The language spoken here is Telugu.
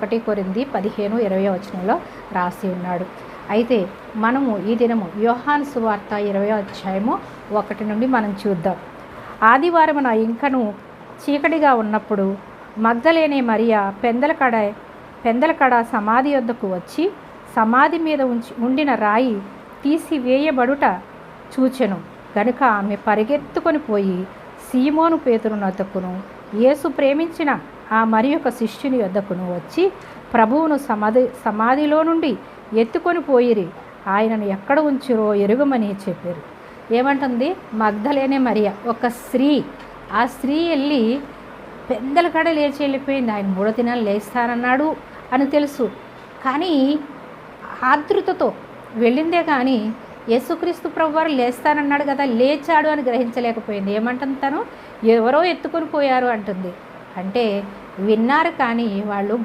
1 కొరింథీ 15:20 రాసి ఉన్నాడు. అయితే మనము ఈ దినము యోహాను సువార్త 20వ అధ్యాయము 1 నుండి మనం చూద్దాం. ఆదివారమున ఇంకను చీకటిగా ఉన్నప్పుడు మగ్దలేనే మరియ పెందలకడ సమాధి యొద్దకు వచ్చి సమాధి మీద ఉండిన రాయి తీసివేయబడుట చూచెను గనుక ఆమె పరిగెత్తుకొని పోయి సీమోను పేతురు వద్దకును యేసు ప్రేమించిన ఆ మరి యొక్క శిష్యుని వద్దకును వచ్చి ప్రభువును సమాధిలో నుండి ఎత్తుకొని పోయిరి, ఆయనను ఎక్కడ ఉంచిరో ఎరుగమని చెప్పారు. ఏమంటుంది? మగ్దలేనే మరియ ఒక స్త్రీ. ఆ స్త్రీ వెళ్ళి పెందలకడ లేచి వెళ్ళిపోయింది. ఆయన 3 దినాలు లేస్తానన్నాడు అని తెలుసు, కానీ ఆతృతతో వెళ్ళిందే కానీ యేసుక్రీస్తు ప్రభువారు లేస్తానన్నాడు కదా, లేచాడు అని గ్రహించలేకపోయింది. ఏమంటుంది తను? ఎవరో ఎత్తుకొని పోయారు అంటుంది. అంటే విన్నారు కానీ వాళ్ళు